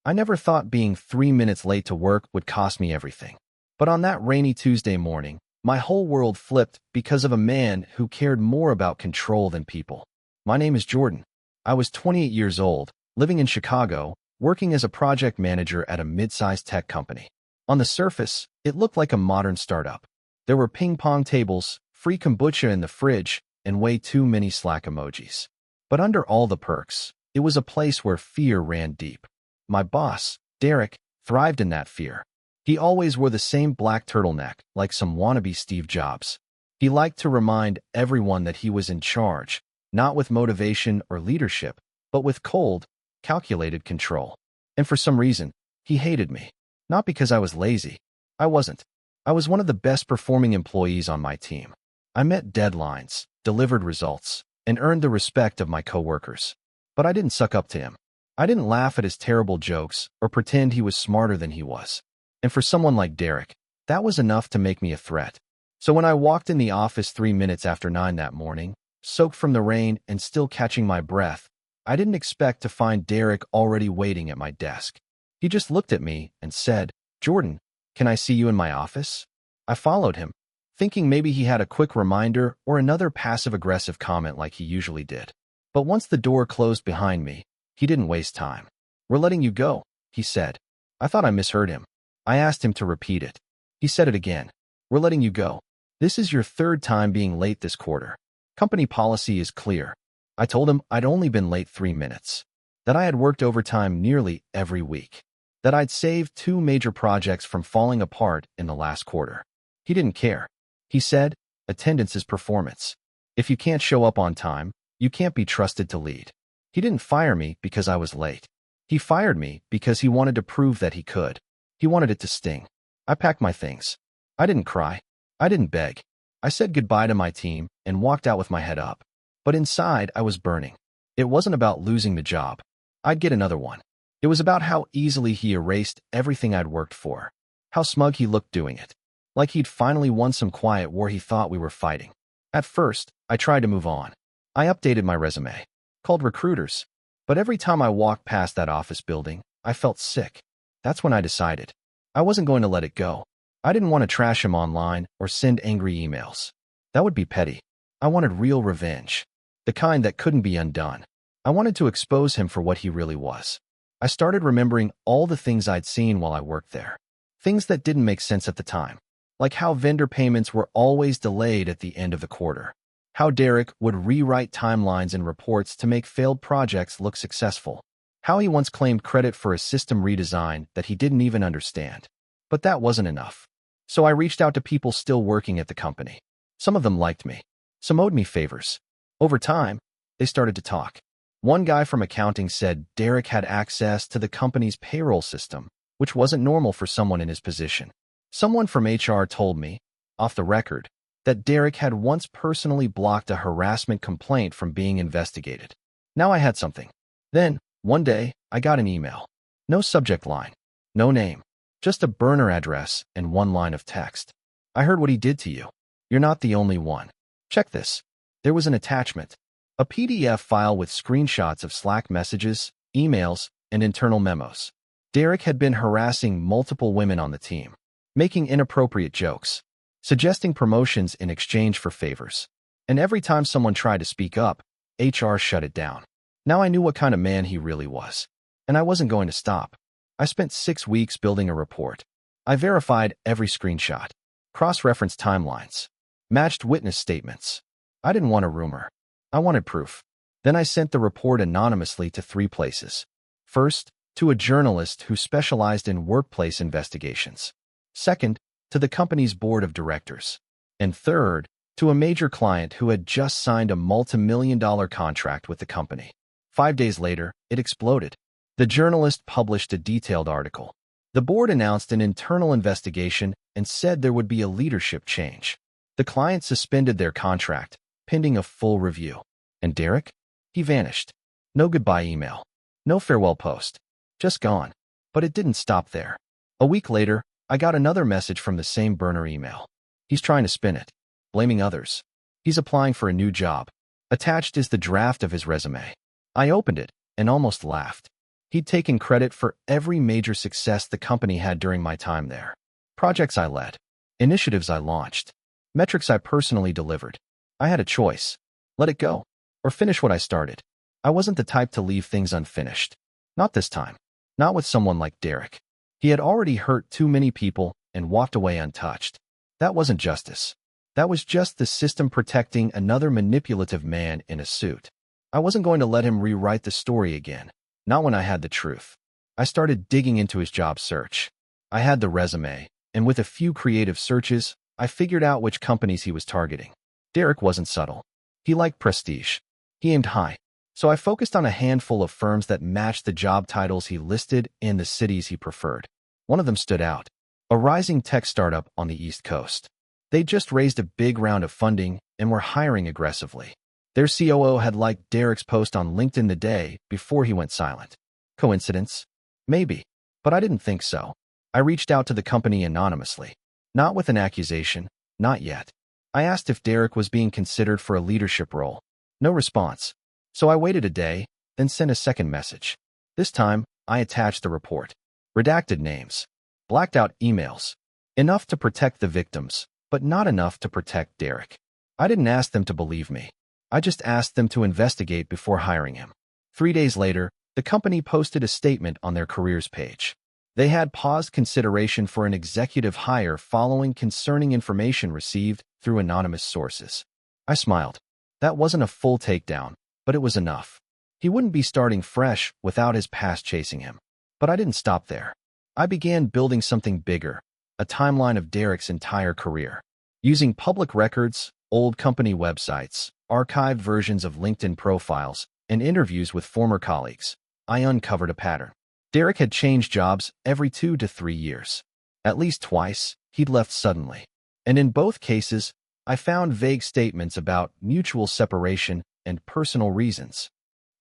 I never thought being 3 minutes late to work would cost me everything. But on that rainy Tuesday morning, my whole world flipped because of a man who cared more about control than people. My name is Jordan. I was 28 years old, living in Chicago, working as a project manager at a mid-sized tech company. On the surface, it looked like a modern startup. There were ping-pong tables, free kombucha in the fridge, and way too many Slack emojis. But under all the perks, it was a place where fear ran deep. My boss, Derek, thrived in that fear. He always wore the same black turtleneck, like some wannabe Steve Jobs. He liked to remind everyone that he was in charge, not with motivation or leadership, but with cold, calculated control. And for some reason, he hated me. Not because I was lazy. I wasn't. I was one of the best performing employees on my team. I met deadlines, delivered results, and earned the respect of my coworkers. But I didn't suck up to him. I didn't laugh at his terrible jokes or pretend he was smarter than he was. And for someone like Derek, that was enough to make me a threat. So when I walked in the office 3 minutes after 9 that morning, soaked from the rain and still catching my breath, I didn't expect to find Derek already waiting at my desk. He just looked at me and said, "Jordan, can I see you in my office?" I followed him, thinking maybe he had a quick reminder or another passive-aggressive comment like he usually did. But once the door closed behind me, he didn't waste time. "We're letting you go," he said. I thought I misheard him. I asked him to repeat it. He said it again. "We're letting you go. This is your third time being late this quarter. Company policy is clear." I told him I'd only been late 3 minutes, that I had worked overtime nearly every week, that I'd saved 2 major projects from falling apart in the last quarter. He didn't care. He said, "Attendance is performance. If you can't show up on time, you can't be trusted to lead." He didn't fire me because I was late. He fired me because he wanted to prove that he could. He wanted it to sting. I packed my things. I didn't cry. I didn't beg. I said goodbye to my team and walked out with my head up. But inside, I was burning. It wasn't about losing the job. I'd get another one. It was about how easily he erased everything I'd worked for. How smug he looked doing it. Like he'd finally won some quiet war he thought we were fighting. At first, I tried to move on. I updated my resume. Called recruiters. But every time I walked past that office building, I felt sick. That's when I decided. I wasn't going to let it go. I didn't want to trash him online or send angry emails. That would be petty. I wanted real revenge. The kind that couldn't be undone. I wanted to expose him for what he really was. I started remembering all the things I'd seen while I worked there. Things that didn't make sense at the time. Like how vendor payments were always delayed at the end of the quarter. How Derek would rewrite timelines and reports to make failed projects look successful. How he once claimed credit for a system redesign that he didn't even understand. But that wasn't enough. So I reached out to people still working at the company. Some of them liked me. Some owed me favors. Over time, they started to talk. One guy from accounting said Derek had access to the company's payroll system, which wasn't normal for someone in his position. Someone from HR told me, off the record, that Derek had once personally blocked a harassment complaint from being investigated. Now I had something. Then, one day, I got an email. No subject line. No name. Just a burner address and one line of text. "I heard what he did to you. You're not the only one. Check this." There was an attachment. A PDF file with screenshots of Slack messages, emails, and internal memos. Derek had been harassing multiple women on the team, making inappropriate jokes, suggesting promotions in exchange for favors. And every time someone tried to speak up, HR shut it down. Now I knew what kind of man he really was. And I wasn't going to stop. I spent 6 weeks building a report. I verified every screenshot, cross-referenced timelines, matched witness statements. I didn't want a rumor. I wanted proof. Then I sent the report anonymously to 3 places. First, to a journalist who specialized in workplace investigations. Second, to the company's board of directors. And third, to a major client who had just signed a multi-million-dollar contract with the company. 5 days later, it exploded. The journalist published a detailed article. The board announced an internal investigation and said there would be a leadership change. The client suspended their contract, pending a full review. And Derek? He vanished. No goodbye email. No farewell post. Just gone. But it didn't stop there. A week later, I got another message from the same burner email. He's trying to spin it, blaming others. He's applying for a new job. Attached is the draft of his resume. I opened it and almost laughed. He'd taken credit for every major success the company had during my time there. Projects I led, initiatives I launched, metrics I personally delivered. I had a choice. Let it go, or finish what I started. I wasn't the type to leave things unfinished. Not this time. Not with someone like Derek. He had already hurt too many people and walked away untouched. That wasn't justice. That was just the system protecting another manipulative man in a suit. I wasn't going to let him rewrite the story again. Not when I had the truth. I started digging into his job search. I had the resume, and with a few creative searches, I figured out which companies he was targeting. Derek wasn't subtle. He liked prestige. He aimed high. So I focused on a handful of firms that matched the job titles he listed in the cities he preferred. One of them stood out. A rising tech startup on the East Coast. They just raised a big round of funding and were hiring aggressively. Their COO had liked Derek's post on LinkedIn the day before he went silent. Coincidence? Maybe. But I didn't think so. I reached out to the company anonymously. Not with an accusation. Not yet. I asked if Derek was being considered for a leadership role. No response. So I waited a day, then sent a second message. This time, I attached the report. Redacted names. Blacked out emails. Enough to protect the victims, but not enough to protect Derek. I didn't ask them to believe me. I just asked them to investigate before hiring him. 3 days later, the company posted a statement on their careers page. They had paused consideration for an executive hire following concerning information received through anonymous sources. I smiled. That wasn't a full takedown, but it was enough. He wouldn't be starting fresh without his past chasing him. But I didn't stop there. I began building something bigger, a timeline of Derek's entire career. Using public records, old company websites, archived versions of LinkedIn profiles, and interviews with former colleagues, I uncovered a pattern. Derek had changed jobs every 2 to 3 years. At least twice, he'd left suddenly. And in both cases, I found vague statements about mutual separation and personal reasons.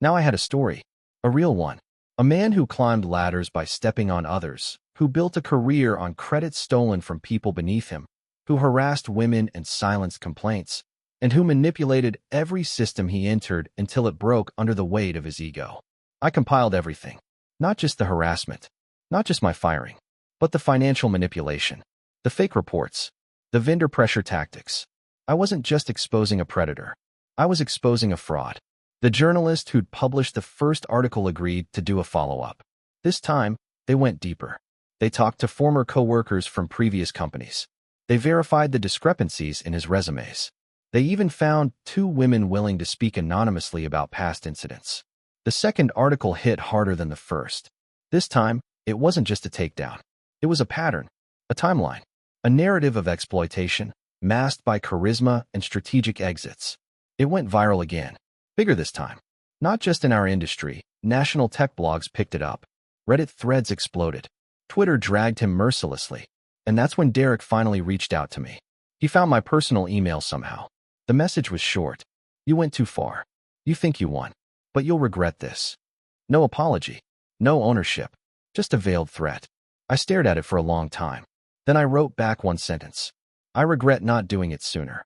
Now I had a story. A real one. A man who climbed ladders by stepping on others, who built a career on credit stolen from people beneath him, who harassed women and silenced complaints, and who manipulated every system he entered until it broke under the weight of his ego. I compiled everything. Not just the harassment, not just my firing, but the financial manipulation, the fake reports, the vendor pressure tactics. I wasn't just exposing a predator. I was exposing a fraud. The journalist who'd published the first article agreed to do a follow-up. This time, they went deeper. They talked to former co-workers from previous companies. They verified the discrepancies in his resumes. They even found 2 women willing to speak anonymously about past incidents. The second article hit harder than the first. This time, it wasn't just a takedown. It was a pattern, a timeline, a narrative of exploitation, masked by charisma and strategic exits. It went viral again. Bigger this time. Not just in our industry, national tech blogs picked it up. Reddit threads exploded. Twitter dragged him mercilessly. And that's when Derek finally reached out to me. He found my personal email somehow. The message was short. You went too far. You think you won. But you'll regret this. No apology. No ownership. Just a veiled threat. I stared at it for a long time. Then I wrote back one sentence. I regret not doing it sooner.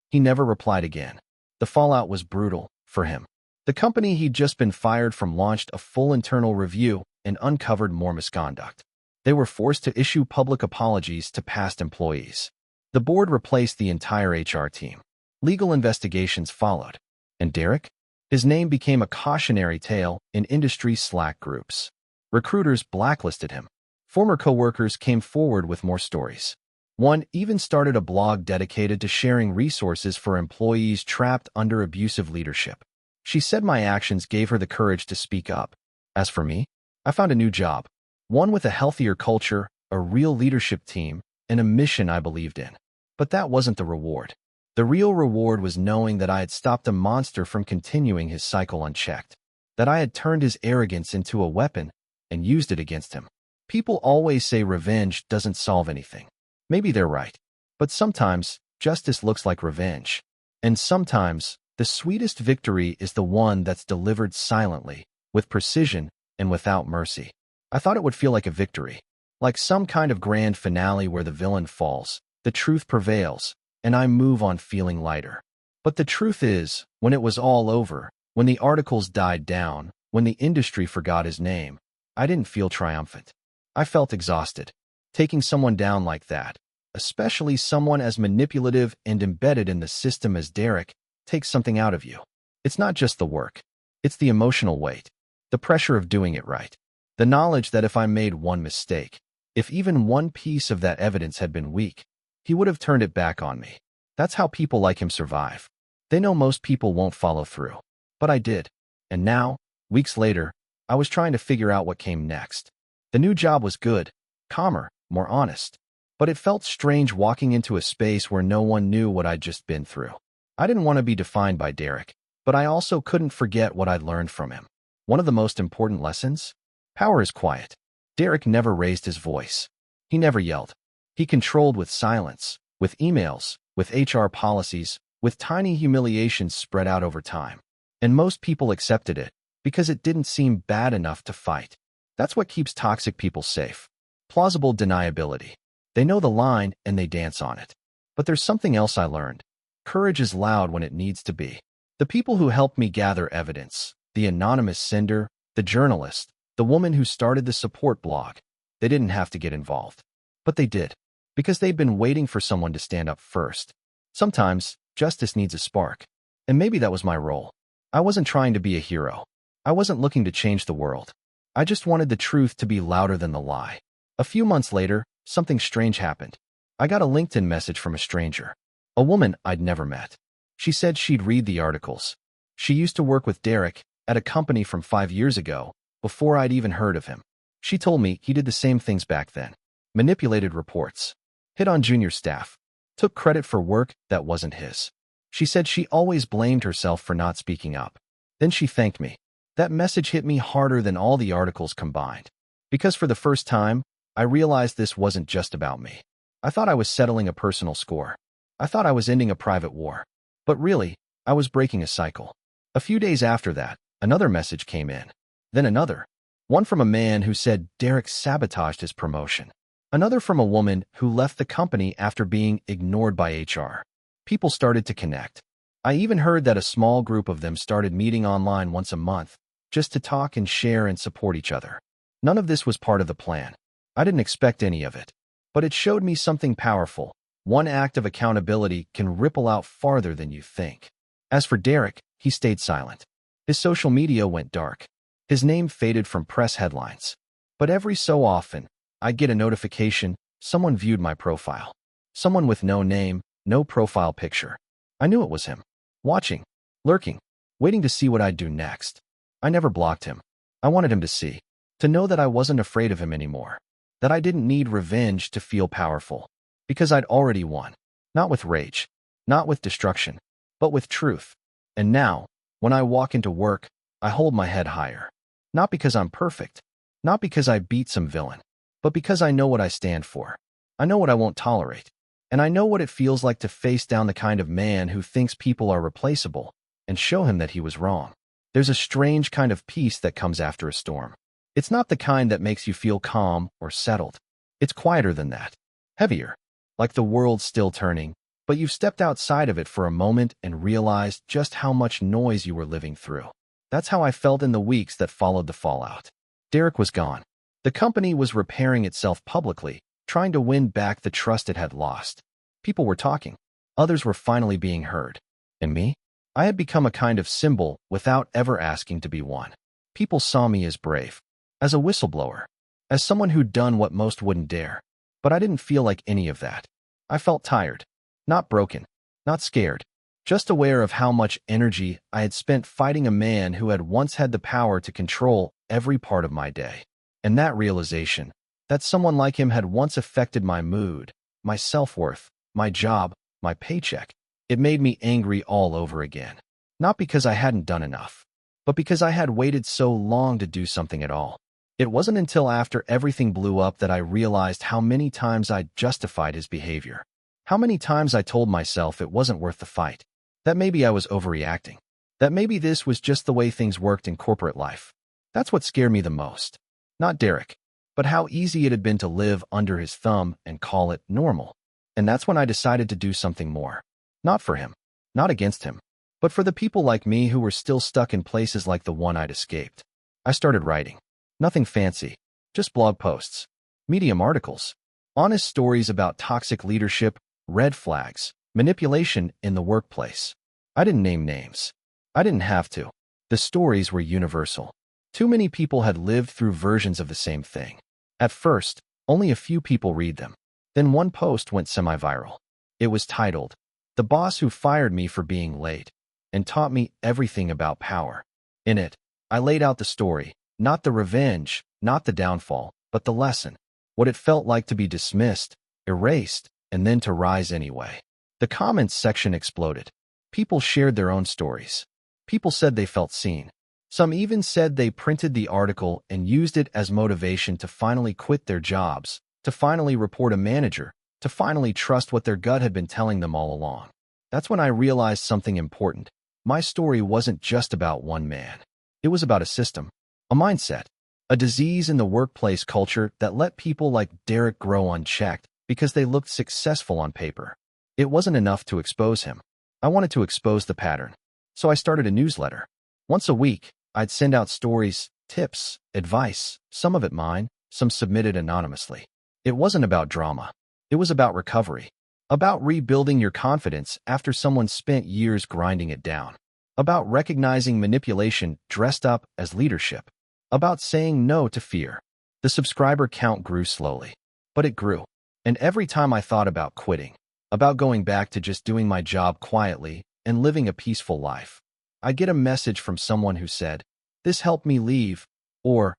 He never replied again. The fallout was brutal for him. The company he'd just been fired from launched a full internal review and uncovered more misconduct. They were forced to issue public apologies to past employees. The board replaced the entire HR team. Legal investigations followed. And Derek? His name became a cautionary tale in industry Slack groups. Recruiters blacklisted him. Former coworkers came forward with more stories. One even started a blog dedicated to sharing resources for employees trapped under abusive leadership. She said my actions gave her the courage to speak up. As for me, I found a new job. One with a healthier culture, a real leadership team, and a mission I believed in. But that wasn't the reward. The real reward was knowing that I had stopped a monster from continuing his cycle unchecked. That I had turned his arrogance into a weapon and used it against him. People always say revenge doesn't solve anything. Maybe they're right. But sometimes, justice looks like revenge. And sometimes, the sweetest victory is the one that's delivered silently, with precision, and without mercy. I thought it would feel like a victory. Like some kind of grand finale where the villain falls, the truth prevails, and I move on feeling lighter. But the truth is, when it was all over, when the articles died down, when the industry forgot his name, I didn't feel triumphant. I felt exhausted. Taking someone down like that, especially someone as manipulative and embedded in the system as Derek, takes something out of you. It's not just the work. It's the emotional weight, the pressure of doing it right, the knowledge that if I made one mistake, if even one piece of that evidence had been weak, he would have turned it back on me. That's how people like him survive. They know most people won't follow through. But I did. And now, weeks later, I was trying to figure out what came next. The new job was good, calmer, more honest. But it felt strange walking into a space where no one knew what I'd just been through. I didn't want to be defined by Derek, but I also couldn't forget what I'd learned from him. One of the most important lessons? Power is quiet. Derek never raised his voice. He never yelled. He controlled with silence, with emails, with HR policies, with tiny humiliations spread out over time. And most people accepted it because it didn't seem bad enough to fight. That's what keeps toxic people safe. Plausible deniability. They know the line and they dance on it. But there's something else I learned. Courage is loud when it needs to be. The people who helped me gather evidence, the anonymous sender, the journalist, the woman who started the support blog, they didn't have to get involved. But they did, because they'd been waiting for someone to stand up first. Sometimes, justice needs a spark. And maybe that was my role. I wasn't trying to be a hero. I wasn't looking to change the world. I just wanted the truth to be louder than the lie. A few months later, something strange happened. I got a LinkedIn message from a stranger, a woman I'd never met. She said she'd read the articles. She used to work with Derek at a company from 5 years ago, before I'd even heard of him. She told me he did the same things back then. Manipulated reports, hit on junior staff, took credit for work that wasn't his. She said she always blamed herself for not speaking up. Then she thanked me. That message hit me harder than all the articles combined. Because for the first time, I realized this wasn't just about me. I thought I was settling a personal score. I thought I was ending a private war. But really, I was breaking a cycle. A few days after that, another message came in. Then another. One from a man who said Derek sabotaged his promotion. Another from a woman who left the company after being ignored by HR. People started to connect. I even heard that a small group of them started meeting online once a month, just to talk and share and support each other. None of this was part of the plan. I didn't expect any of it. But it showed me something powerful. One act of accountability can ripple out farther than you think. As for Derek, he stayed silent. His social media went dark. His name faded from press headlines. But every so often, I'd get a notification, someone viewed my profile. Someone with no name, no profile picture. I knew it was him. Watching, lurking, waiting to see what I'd do next. I never blocked him. I wanted him to see, to know that I wasn't afraid of him anymore, that I didn't need revenge to feel powerful, because I'd already won. Not with rage, not with destruction, but with truth. And now, when I walk into work, I hold my head higher. Not because I'm perfect, not because I beat some villain, but because I know what I stand for. I know what I won't tolerate. And I know what it feels like to face down the kind of man who thinks people are replaceable and show him that he was wrong. There's a strange kind of peace that comes after a storm. It's not the kind that makes you feel calm or settled. It's quieter than that. Heavier. Like the world's still turning, but you've stepped outside of it for a moment and realized just how much noise you were living through. That's how I felt in the weeks that followed the fallout. Derek was gone. The company was repairing itself publicly, trying to win back the trust it had lost. People were talking. Others were finally being heard. And me? I had become a kind of symbol without ever asking to be one. People saw me as brave, as a whistleblower, as someone who'd done what most wouldn't dare. But I didn't feel like any of that. I felt tired, not broken, not scared, just aware of how much energy I had spent fighting a man who had once had the power to control every part of my day. And that realization, that someone like him had once affected my mood, my self-worth, my job, my paycheck, it made me angry all over again. Not because I hadn't done enough, but because I had waited so long to do something at all. It wasn't until after everything blew up that I realized how many times I'd justified his behavior. How many times I told myself it wasn't worth the fight. That maybe I was overreacting. That maybe this was just the way things worked in corporate life. That's what scared me the most. Not Derek, but how easy it had been to live under his thumb and call it normal. And that's when I decided to do something more. Not for him, not against him, but for the people like me who were still stuck in places like the one I'd escaped. I started writing. Nothing fancy, just blog posts, Medium articles, honest stories about toxic leadership, red flags, manipulation in the workplace. I didn't name names. I didn't have to. The stories were universal. Too many people had lived through versions of the same thing. At first, only a few people read them. Then one post went semi-viral. It was titled, "The Boss Who Fired Me for Being Late," and taught me everything about power. In it, I laid out the story, not the revenge, not the downfall, but the lesson. What it felt like to be dismissed, erased, and then to rise anyway. The comments section exploded. People shared their own stories. People said they felt seen. Some even said they printed the article and used it as motivation to finally quit their jobs, to finally report a manager, to finally trust what their gut had been telling them all along. That's when I realized something important. My story wasn't just about one man. It was about a system, a mindset, a disease in the workplace culture that let people like Derek grow unchecked because they looked successful on paper. It wasn't enough to expose him. I wanted to expose the pattern. So I started a newsletter. Once a week, I'd send out stories, tips, advice, some of it mine, some submitted anonymously. It wasn't about drama. It was about recovery. About rebuilding your confidence after someone spent years grinding it down. About recognizing manipulation dressed up as leadership. About saying no to fear. The subscriber count grew slowly, but it grew. And every time I thought about quitting, about going back to just doing my job quietly and living a peaceful life, I get a message from someone who said, "This helped me leave," or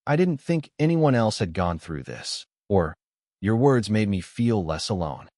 "I didn't think anyone else had gone through this," or "Your words made me feel less alone."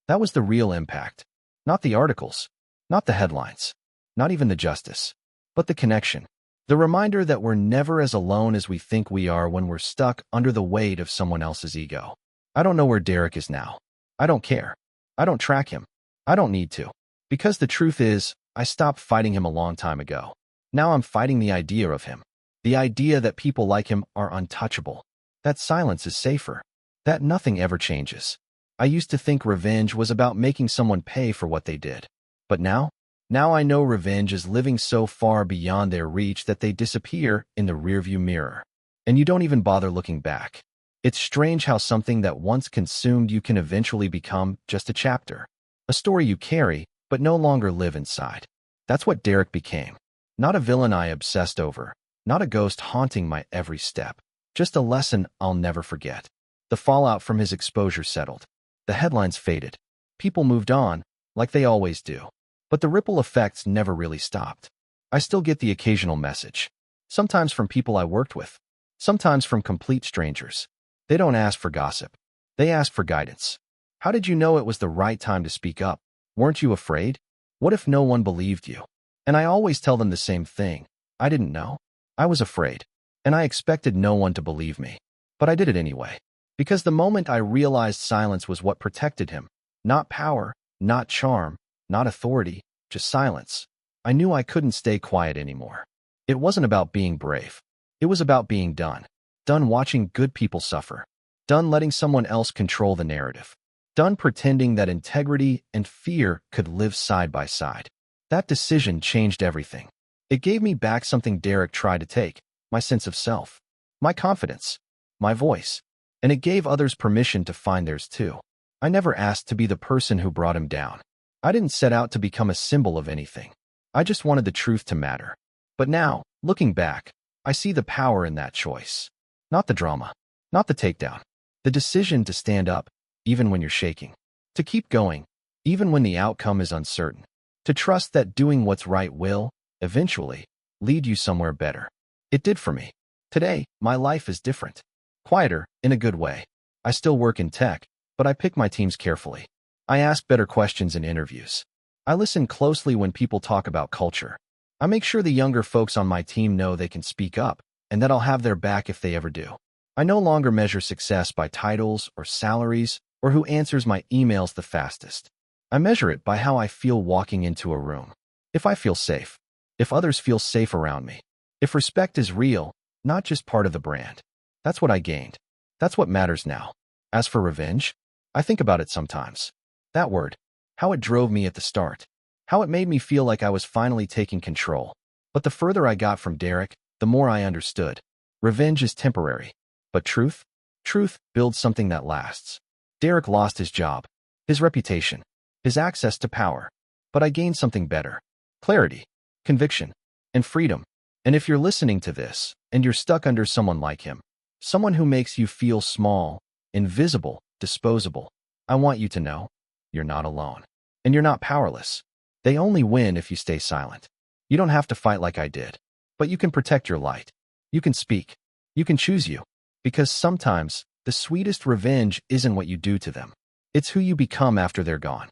That was the real impact. Not the articles, not the headlines, not even the justice, but the connection. The reminder that we're never as alone as we think we are when we're stuck under the weight of someone else's ego. I don't know where Derek is now. I don't care. I don't track him. I don't need to. Because the truth is, I stopped fighting him a long time ago. Now I'm fighting the idea of him. The idea that people like him are untouchable. That silence is safer. That nothing ever changes. I used to think revenge was about making someone pay for what they did. But now I know revenge is living so far beyond their reach that they disappear in the rearview mirror. And you don't even bother looking back. It's strange how something that once consumed you can eventually become just a chapter. A story you carry, but no longer live inside. That's what Derek became. Not a villain I obsessed over. Not a ghost haunting my every step. Just a lesson I'll never forget. The fallout from his exposure settled. The headlines faded. People moved on, like they always do. But the ripple effects never really stopped. I still get the occasional message. Sometimes from people I worked with. Sometimes from complete strangers. They don't ask for gossip. They ask for guidance. How did you know it was the right time to speak up? Weren't you afraid? What if no one believed you? And I always tell them the same thing. I didn't know. I was afraid. And I expected no one to believe me. But I did it anyway. Because the moment I realized silence was what protected him, not power, not charm, not authority, just silence, I knew I couldn't stay quiet anymore. It wasn't about being brave. It was about being done. Done watching good people suffer. Done letting someone else control the narrative. Done pretending that integrity and fear could live side by side. That decision changed everything. It gave me back something Derek tried to take, my sense of self, my confidence, my voice. And it gave others permission to find theirs too. I never asked to be the person who brought him down. I didn't set out to become a symbol of anything. I just wanted the truth to matter. But now, looking back, I see the power in that choice. Not the drama, not the takedown. The decision to stand up, even when you're shaking. To keep going, even when the outcome is uncertain. To trust that doing what's right will, eventually, lead you somewhere better. It did for me. Today, my life is different. Quieter, in a good way. I still work in tech, but I pick my teams carefully. I ask better questions in interviews. I listen closely when people talk about culture. I make sure the younger folks on my team know they can speak up, and that I'll have their back if they ever do. I no longer measure success by titles or salaries or who answers my emails the fastest. I measure it by how I feel walking into a room. If I feel safe. If others feel safe around me. If respect is real, not just part of the brand. That's what I gained. That's what matters now. As for revenge, I think about it sometimes. That word, how it drove me at the start. How it made me feel like I was finally taking control. But the further I got from Derek, the more I understood. Revenge is temporary. But truth? Truth builds something that lasts. Derek lost his job, his reputation, his access to power. But I gained something better. Clarity, conviction, and freedom. And if you're listening to this, and you're stuck under someone like him, someone who makes you feel small, invisible, disposable, I want you to know, you're not alone. And you're not powerless. They only win if you stay silent. You don't have to fight like I did. But you can protect your light. You can speak. You can choose you. Because sometimes, the sweetest revenge isn't what you do to them. It's who you become after they're gone.